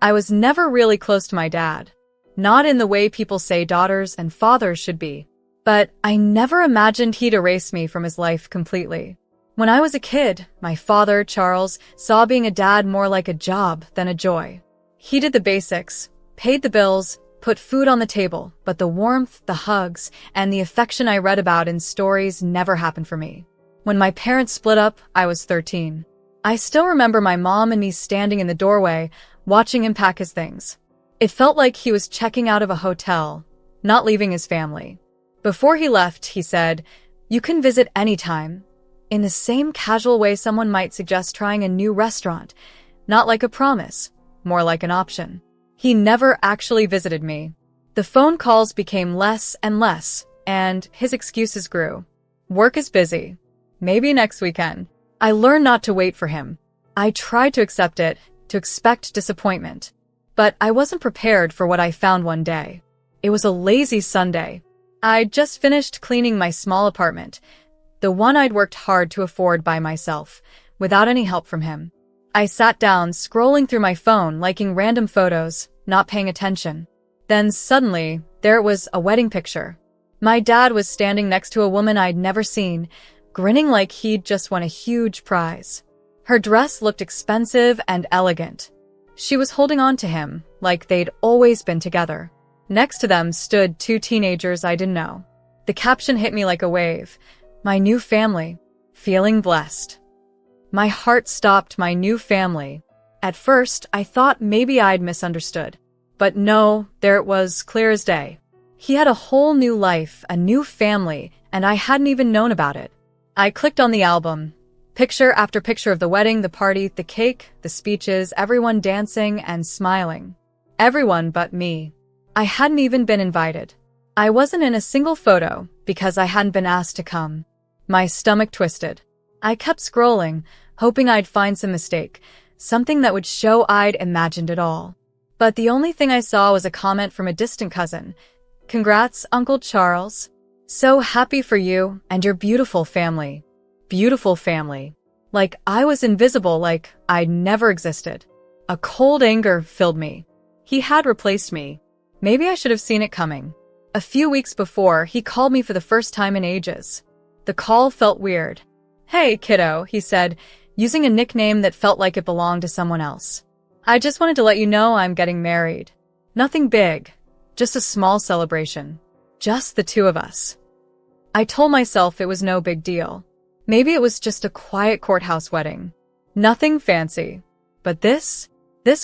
I was never really close to my dad. Not in the way people say daughters and fathers should be. But I never imagined he'd erase me from his life completely. When I was a kid, my father, Charles, saw being a dad more like a job than a joy. He did the basics, paid the bills, put food on the table, but the warmth, the hugs, and the affection I read about in stories never happened for me. When my parents split up, I was 13. I still remember my mom and me standing in the doorway, watching him pack his things. It felt like he was checking out of a hotel, not leaving his family. Before he left, he said, "You can visit anytime," in the same casual way someone might suggest trying a new restaurant, not like a promise, more like an option. He never actually visited me. The phone calls became less and less, and his excuses grew. Work is busy. Maybe next weekend. I learned not to wait for him. I tried to accept it, to expect disappointment. But I wasn't prepared for what I found one day. It was a lazy Sunday. I'd just finished cleaning my small apartment, the one I'd worked hard to afford by myself, without any help from him. I sat down, scrolling through my phone, liking random photos, not paying attention. Then suddenly, there it was, a wedding picture. My dad was standing next to a woman I'd never seen, grinning like he'd just won a huge prize. Her dress looked expensive and elegant. She was holding on to him, like they'd always been together. Next to them stood two teenagers I didn't know. The caption hit me like a wave. My new family. Feeling blessed. My heart stopped. My new family. At first, I thought maybe I'd misunderstood. But no, there it was, clear as day. He had a whole new life, a new family, and I hadn't even known about it. I clicked on the album. Picture after picture of the wedding, the party, the cake, the speeches, everyone dancing and smiling. Everyone but me. I hadn't even been invited. I wasn't in a single photo because I hadn't been asked to come. My stomach twisted. I kept scrolling, hoping I'd find some mistake, something that would show I'd imagined it all. But the only thing I saw was a comment from a distant cousin. "Congrats, Uncle Charles. So happy for you and your beautiful family." Beautiful family. Like I was invisible, like I'd never existed. A cold anger filled me. He had replaced me. Maybe I should have seen it coming. A few weeks before, he called me for the first time in ages. The call felt weird. "Hey, kiddo," he said, using a nickname that felt like it belonged to someone else. "I just wanted to let you know I'm getting married. Nothing big, just a small celebration. Just the two of us." I told myself it was no big deal. Maybe it was just a quiet courthouse wedding. Nothing fancy. But this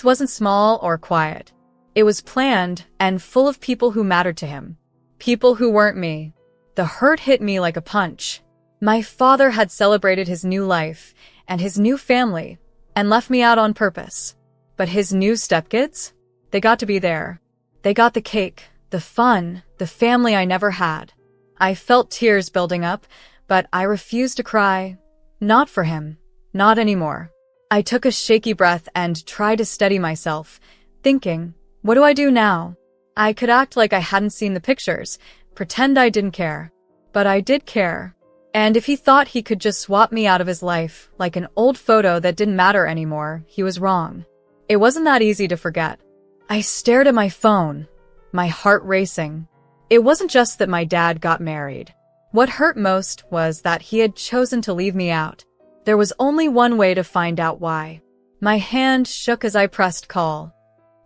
wasn't small or quiet. It was planned and full of people who mattered to him. People who weren't me. The hurt hit me like a punch. My father had celebrated his new life and his new family and left me out on purpose. But his new stepkids? They got to be there. They got the cake, the fun, the family I never had. I felt tears building up, but I refused to cry. Not for him. Not anymore. I took a shaky breath and tried to steady myself, thinking, what do I do now? I could act like I hadn't seen the pictures, pretend I didn't care. But I did care. And if he thought he could just swap me out of his life, like an old photo that didn't matter anymore, he was wrong. It wasn't that easy to forget. I stared at my phone, my heart racing. It wasn't just that my dad got married. What hurt most was that he had chosen to leave me out. There was only one way to find out why. My hand shook as I pressed call.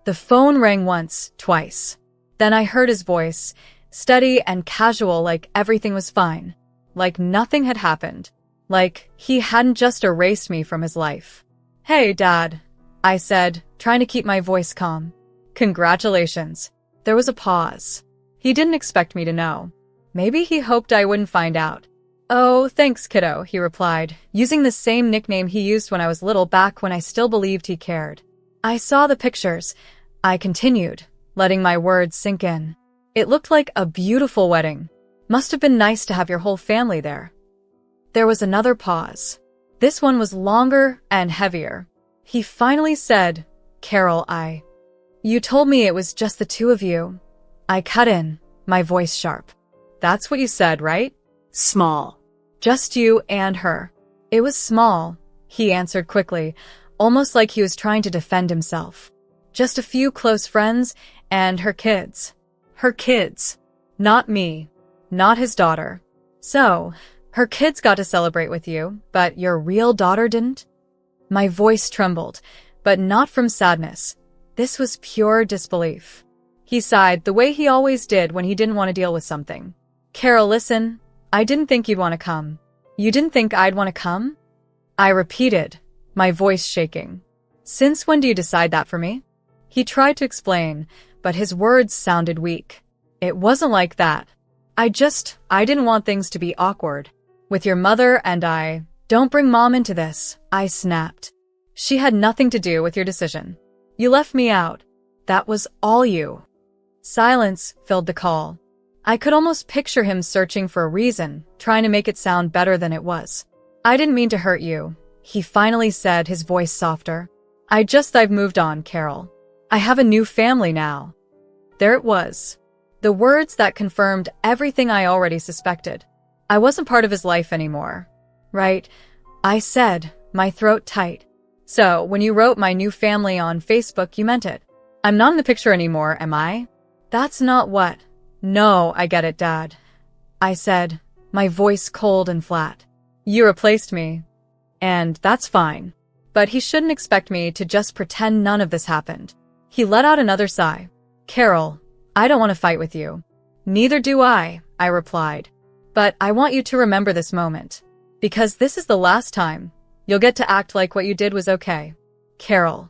The phone rang once, twice. Then I heard his voice, steady and casual, like everything was fine. Like nothing had happened. Like he hadn't just erased me from his life. "Hey, Dad," I said, trying to keep my voice calm. "Congratulations." There was a pause. He didn't expect me to know. Maybe he hoped I wouldn't find out. "Oh, thanks, kiddo," he replied, using the same nickname he used when I was little, back when I still believed he cared. "I saw the pictures," I continued, letting my words sink in. "It looked like a beautiful wedding. Must have been nice to have your whole family there." There was another pause. This one was longer and heavier. He finally said, "Carol, You told me it was just the two of you." I cut in, my voice sharp. "That's what you said, right?" "Small. Just you and her." "It was small," he answered quickly, almost like he was trying to defend himself. Just a few close friends and her kids. Her kids. Not me. Not his daughter. So, her kids got to celebrate with you, but your real daughter didn't? My voice trembled, but not from sadness. This was pure disbelief. He sighed the way he always did when he didn't want to deal with something. Carol, listen, I didn't think you'd want to come. You didn't think I'd want to come? I repeated, my voice shaking. Since when do you decide that for me? He tried to explain, but his words sounded weak. It wasn't like that. I didn't want things to be awkward. With your mother and I. Don't bring Mom into this, I snapped. She had nothing to do with your decision. You left me out. That was all you. Silence filled the call. I could almost picture him searching for a reason, trying to make it sound better than it was. I didn't mean to hurt you, he finally said, his voice softer. I've moved on, Carol. I have a new family now. There it was. The words that confirmed everything I already suspected. I wasn't part of his life anymore. Right? I said, my throat tight. So, when you wrote my new family on Facebook, you meant it. I'm not in the picture anymore, am I? That's not what. No, I get it, Dad. I said, my voice cold and flat. You replaced me. And that's fine. But he shouldn't expect me to just pretend none of this happened. He let out another sigh. Carol, I don't want to fight with you. Neither do I replied. But I want you to remember this moment. Because this is the last time you'll get to act like what you did was okay. Carol.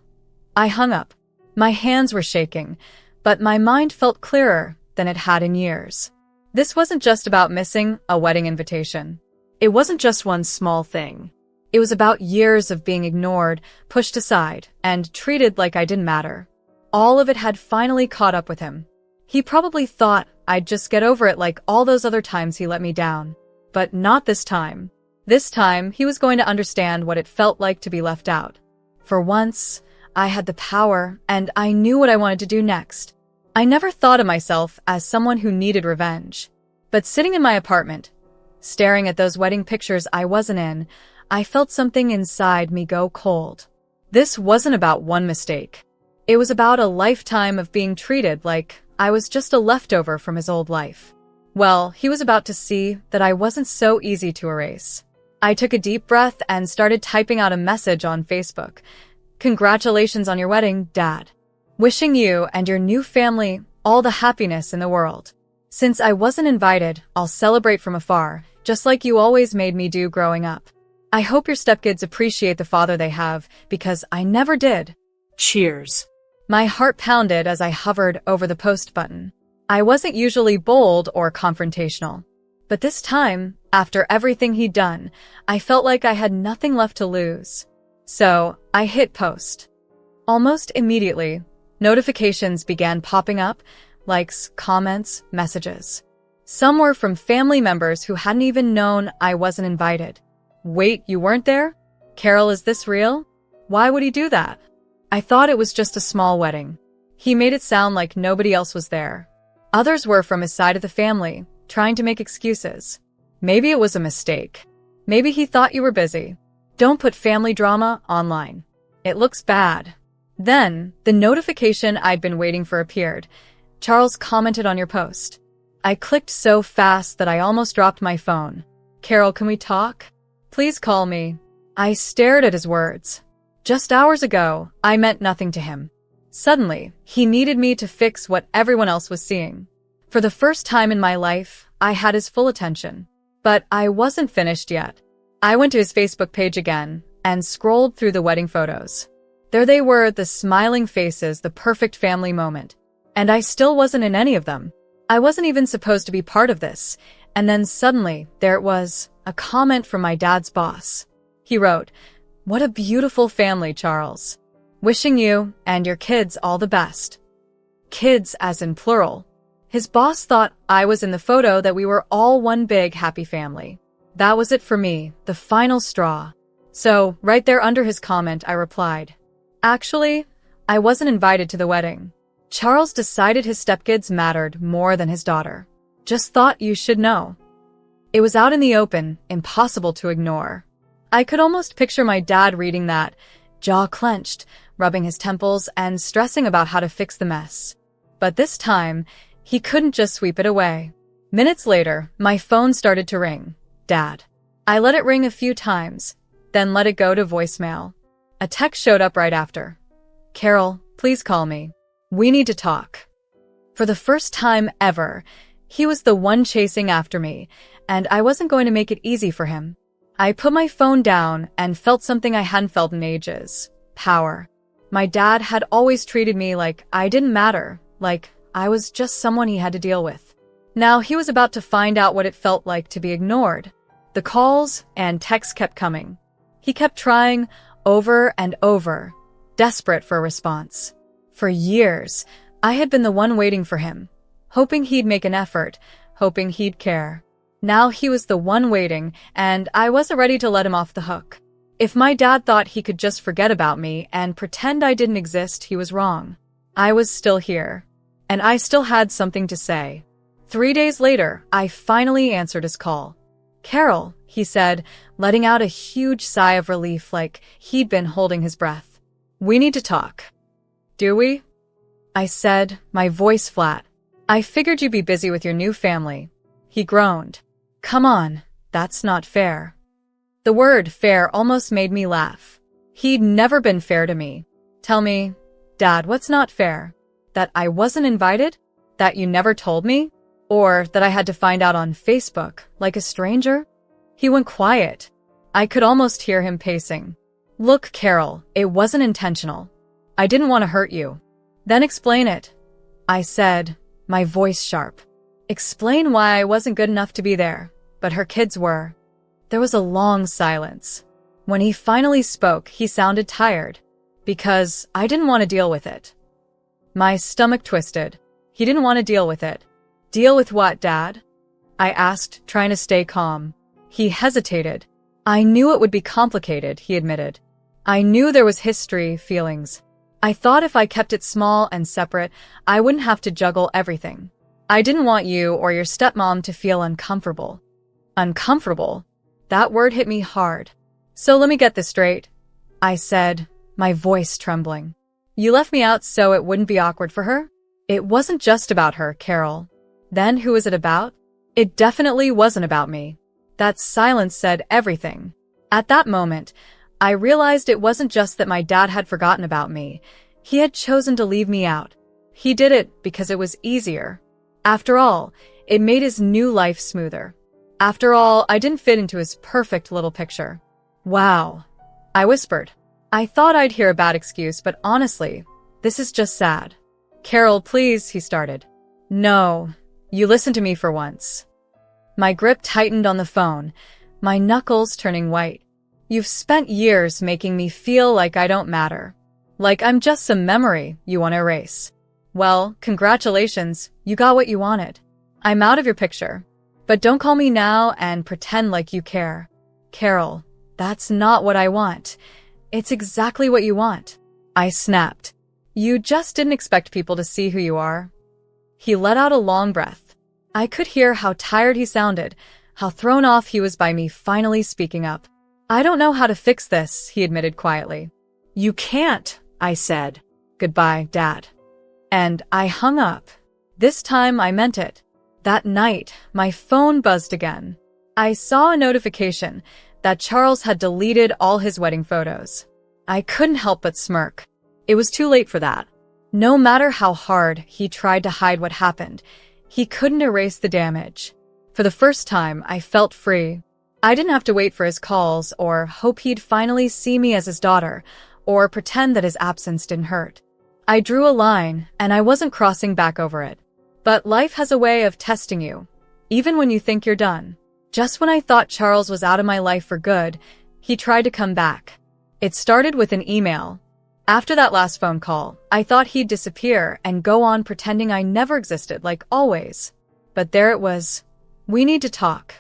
I hung up. My hands were shaking, but my mind felt clearer than it had in years. This wasn't just about missing a wedding invitation. It wasn't just one small thing. It was about years of being ignored, pushed aside, and treated like I didn't matter. All of it had finally caught up with him. He probably thought I'd just get over it like all those other times he let me down. But not this time. This time, he was going to understand what it felt like to be left out. For once, I had the power, and I knew what I wanted to do next. I never thought of myself as someone who needed revenge. But sitting in my apartment, staring at those wedding pictures I wasn't in, I felt something inside me go cold. This wasn't about one mistake. It was about a lifetime of being treated like I was just a leftover from his old life. Well, he was about to see that I wasn't so easy to erase. I took a deep breath and started typing out a message on Facebook. Congratulations on your wedding, Dad. Wishing you and your new family all the happiness in the world. Since I wasn't invited, I'll celebrate from afar, just like you always made me do growing up. I hope your stepkids appreciate the father they have, because I never did. Cheers. My heart pounded as I hovered over the post button. I wasn't usually bold or confrontational. But this time, after everything he'd done, I felt like I had nothing left to lose. So, I hit post. Almost immediately, notifications began popping up, likes, comments, messages. Some were from family members who hadn't even known I wasn't invited. Wait, you weren't there? Carol, is this real? Why would he do that? I thought it was just a small wedding. He made it sound like nobody else was there. Others were from his side of the family, trying to make excuses. Maybe it was a mistake. Maybe he thought you were busy. Don't put family drama online. It looks bad. Then, the notification I'd been waiting for appeared. Charles commented on your post. I clicked so fast that I almost dropped my phone. Carol, can we talk? Please call me. I stared at his words. Just hours ago, I meant nothing to him. Suddenly, he needed me to fix what everyone else was seeing. For the first time in my life, I had his full attention. But I wasn't finished yet. I went to his Facebook page again and scrolled through the wedding photos. There they were, the smiling faces, the perfect family moment. And I still wasn't in any of them. I wasn't even supposed to be part of this. And then suddenly, there it was, a comment from my dad's boss. He wrote, "What a beautiful family, Charles. Wishing you and your kids all the best." Kids as in plural. His boss thought I was in the photo, that we were all one big happy family. That was it for me, the final straw. So, right there under his comment, I replied, "Actually, I wasn't invited to the wedding. Charles decided his stepkids mattered more than his daughter. Just thought you should know." It was out in the open, impossible to ignore. I could almost picture my dad reading that, jaw clenched, rubbing his temples and stressing about how to fix the mess. But this time, he couldn't just sweep it away. Minutes later, my phone started to ring. Dad. I let it ring a few times, then let it go to voicemail. A text showed up right after. Carol, please call me. We need to talk. For the first time ever, he was the one chasing after me, and I wasn't going to make it easy for him. I put my phone down and felt something I hadn't felt in ages. Power. My dad had always treated me like I didn't matter, like I was just someone he had to deal with. Now he was about to find out what it felt like to be ignored. The calls and texts kept coming. He kept trying over and over, desperate for a response. For years, I had been the one waiting for him, hoping he'd make an effort, hoping he'd care. Now he was the one waiting, and I wasn't ready to let him off the hook. If my dad thought he could just forget about me and pretend I didn't exist, he was wrong. I was still here, and I still had something to say. 3 days later, I finally answered his call. Carol, he said, letting out a huge sigh of relief like he'd been holding his breath. We need to talk. Do we? I said, my voice flat. I figured you'd be busy with your new family. He groaned. Come on, that's not fair. The word fair almost made me laugh. He'd never been fair to me. Tell me, Dad, what's not fair? That I wasn't invited? That you never told me? Or that I had to find out on Facebook, like a stranger? He went quiet. I could almost hear him pacing. Look, Carol, it wasn't intentional. I didn't want to hurt you. Then explain it. I said, my voice sharp. Explain why I wasn't good enough to be there, but her kids were. There was a long silence. When he finally spoke, he sounded tired. Because I didn't want to deal with it. My stomach twisted. He didn't want to deal with it. Deal with what, Dad? I asked, trying to stay calm. He hesitated. I knew it would be complicated, he admitted. I knew there was history, feelings. I thought if I kept it small and separate, I wouldn't have to juggle everything. I didn't want you or your stepmom to feel uncomfortable. Uncomfortable? That word hit me hard. So let me get this straight, I said, my voice trembling. You left me out so it wouldn't be awkward for her? It wasn't just about her, Carol. Then who was it about? It definitely wasn't about me. That silence said everything. At that moment, I realized it wasn't just that my dad had forgotten about me. He had chosen to leave me out. He did it because it was easier. After all, it made his new life smoother. After all, I didn't fit into his perfect little picture. Wow, I whispered. I thought I'd hear a bad excuse, but honestly, this is just sad. Carol, please, he started. No, you listen to me for once. My grip tightened on the phone, my knuckles turning white. You've spent years making me feel like I don't matter. Like I'm just some memory you want to erase. Well, congratulations, you got what you wanted. I'm out of your picture. But don't call me now and pretend like you care. Carol, that's not what I want. It's exactly what you want. I snapped. You just didn't expect people to see who you are. He let out a long breath. I could hear how tired he sounded, how thrown off he was by me finally speaking up. I don't know how to fix this, he admitted quietly. You can't, I said. Goodbye, Dad. And I hung up. This time I meant it. That night, my phone buzzed again. I saw a notification that Charles had deleted all his wedding photos. I couldn't help but smirk. It was too late for that. No matter how hard he tried to hide what happened, he couldn't erase the damage. For the first time, I felt free. I didn't have to wait for his calls or hope he'd finally see me as his daughter or pretend that his absence didn't hurt. I drew a line, and I wasn't crossing back over it. But life has a way of testing you, even when you think you're done. Just when I thought Charles was out of my life for good, he tried to come back. It started with an email. After that last phone call, I thought he'd disappear and go on pretending I never existed like always. But there it was. We need to talk.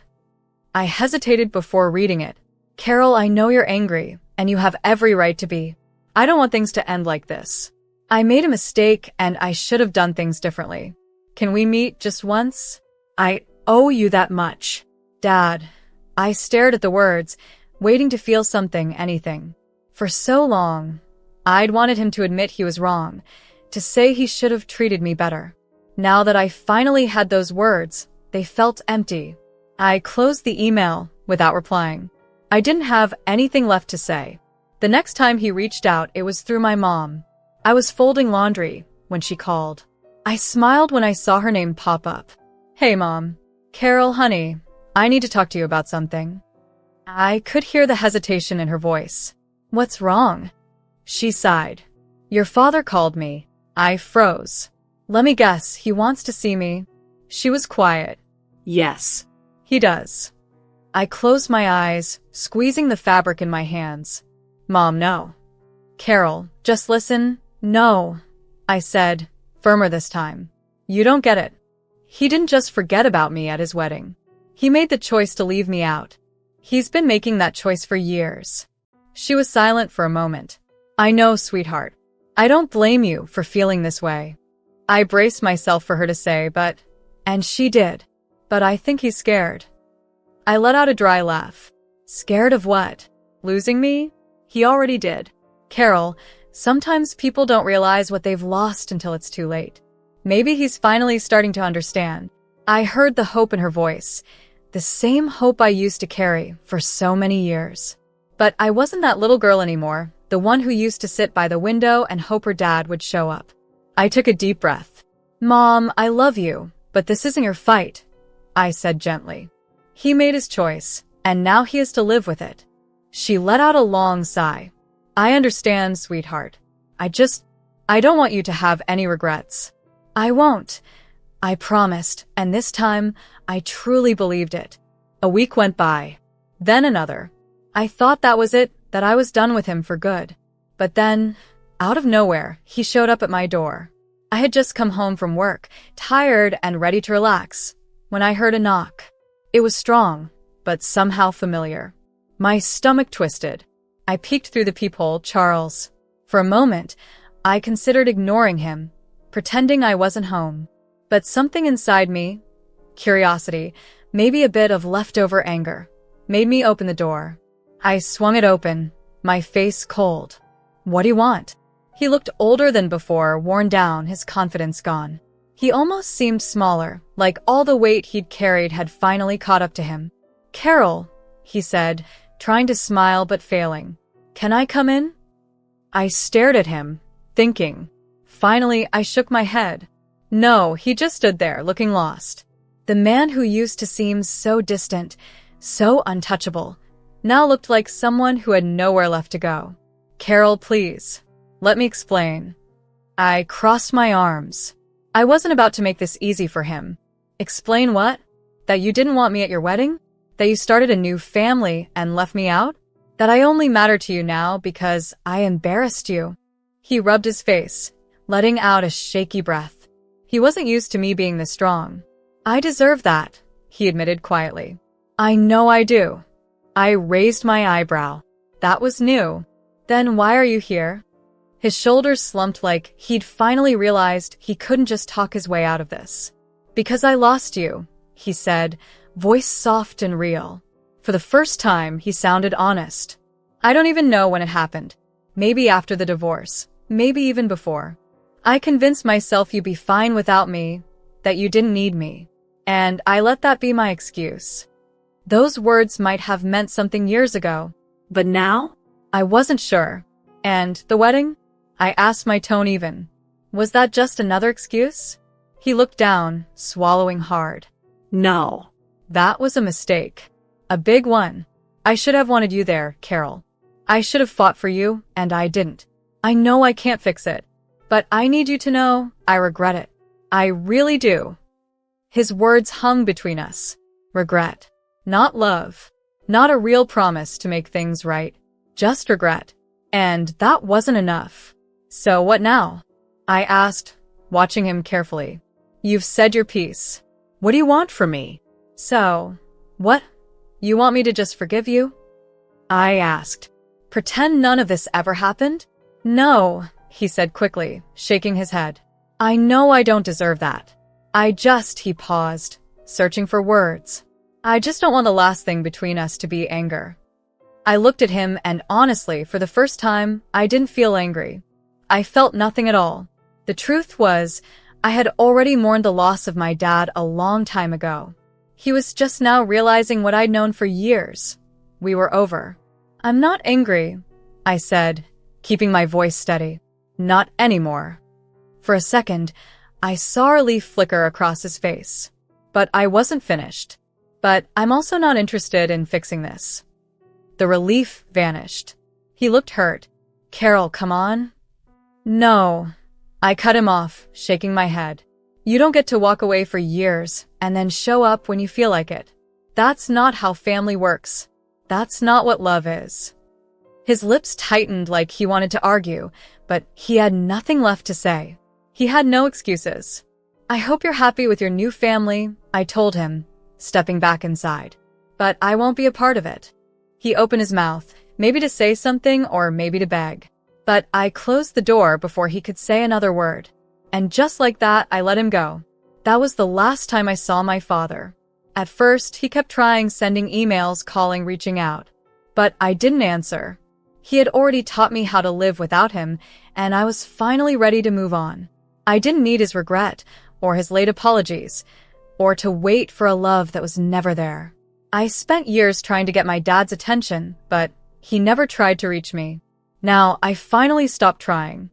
I hesitated before reading it. Carol, I know you're angry, and you have every right to be. I don't want things to end like this. I made a mistake, and I should have done things differently. Can we meet just once? I owe you that much. Dad. I stared at the words, waiting to feel something, anything. For so long, I'd wanted him to admit he was wrong, to say he should have treated me better. Now that I finally had those words, they felt empty. I closed the email without replying. I didn't have anything left to say. The next time he reached out, it was through my mom. I was folding laundry when she called. I smiled when I saw her name pop up. "Hey, Mom." "Carol, honey, I need to talk to you about something." I could hear the hesitation in her voice. "What's wrong?" She sighed. "Your father called me." I froze. "Let me guess, he wants to see me." She was quiet. "Yes, he does." I closed my eyes, squeezing the fabric in my hands. "Mom, no." "Carol, just listen." "No," I said, firmer this time. "You don't get it. He didn't just forget about me at his wedding. He made the choice to leave me out. He's been making that choice for years." She was silent for a moment. "I know, sweetheart. I don't blame you for feeling this way." I braced myself for her to say, and she did. "But I think he's scared." I let out a dry laugh. "Scared of what? Losing me?" "He already did." "Carol, sometimes people don't realize what they've lost until it's too late. Maybe he's finally starting to understand." I heard the hope in her voice, the same hope I used to carry for so many years. But I wasn't that little girl anymore, the one who used to sit by the window and hope her dad would show up. I took a deep breath. "Mom, I love you, but this isn't your fight," I said gently. "He made his choice, and now he has to live with it." She let out a long sigh. "I understand, sweetheart. I don't want you to have any regrets." "I won't," I promised, and this time, I truly believed it. A week went by. Then another. I thought that was it, that I was done with him for good. But then, out of nowhere, he showed up at my door. I had just come home from work, tired and ready to relax, when I heard a knock. It was strong, but somehow familiar. My stomach twisted. I peeked through the peephole. "Charles." For a moment, I considered ignoring him, pretending I wasn't home. But something inside me, curiosity, maybe a bit of leftover anger, made me open the door. I swung it open, my face cold. "What do you want?" He looked older than before, worn down, his confidence gone. He almost seemed smaller, like all the weight he'd carried had finally caught up to him. "Carol," he said, trying to smile but failing. "Can I come in?" I stared at him, thinking. Finally, I shook my head. No, he just stood there, looking lost. The man who used to seem so distant, so untouchable, now looked like someone who had nowhere left to go. "Carol, please. Let me explain." I crossed my arms. I wasn't about to make this easy for him. "Explain what? That you didn't want me at your wedding? That you started a new family and left me out? That I only matter to you now because I embarrassed you?" He rubbed his face, letting out a shaky breath. He wasn't used to me being this strong. "I deserve that," he admitted quietly. "I know I do." I raised my eyebrow. That was new. "Then why are you here?" His shoulders slumped like he'd finally realized he couldn't just talk his way out of this. "Because I lost you," he said, voice soft and real. For the first time, he sounded honest. "I don't even know when it happened. Maybe after the divorce. Maybe even before. I convinced myself you'd be fine without me, that you didn't need me. And I let that be my excuse." Those words might have meant something years ago. But now? I wasn't sure. "And the wedding?" I asked, my tone even. "Was that just another excuse?" He looked down, swallowing hard. "No. That was a mistake. A big one. I should have wanted you there, Carol. I should have fought for you, and I didn't. I know I can't fix it. But I need you to know, I regret it. I really do." His words hung between us. Regret. Not love. Not a real promise to make things right. Just regret. And that wasn't enough. "So what now?" I asked, watching him carefully. "You've said your piece. What do you want from me?" "So, what? You want me to just forgive you?" I asked. "Pretend none of this ever happened?" "No," he said quickly, shaking his head. "I know I don't deserve that. He paused, searching for words. "I just don't want the last thing between us to be anger." I looked at him and honestly, for the first time, I didn't feel angry. I felt nothing at all. The truth was, I had already mourned the loss of my dad a long time ago. He was just now realizing what I'd known for years. We were over. "I'm not angry," I said, keeping my voice steady. "Not anymore." For a second, I saw relief flicker across his face. But I wasn't finished. "But I'm also not interested in fixing this." The relief vanished. He looked hurt. "Carol, come on." "No." I cut him off, shaking my head. "You don't get to walk away for years and then show up when you feel like it. That's not how family works. That's not what love is." His lips tightened like he wanted to argue, but he had nothing left to say. He had no excuses. "I hope you're happy with your new family," I told him, stepping back inside. "But I won't be a part of it." He opened his mouth, maybe to say something or maybe to beg. But I closed the door before he could say another word. And just like that, I let him go. That was the last time I saw my father. At first, he kept trying, sending emails, calling, reaching out. But I didn't answer. He had already taught me how to live without him, and I was finally ready to move on. I didn't need his regret, or his late apologies, or to wait for a love that was never there. I spent years trying to get my dad's attention, but he never tried to reach me. Now, I finally stopped trying.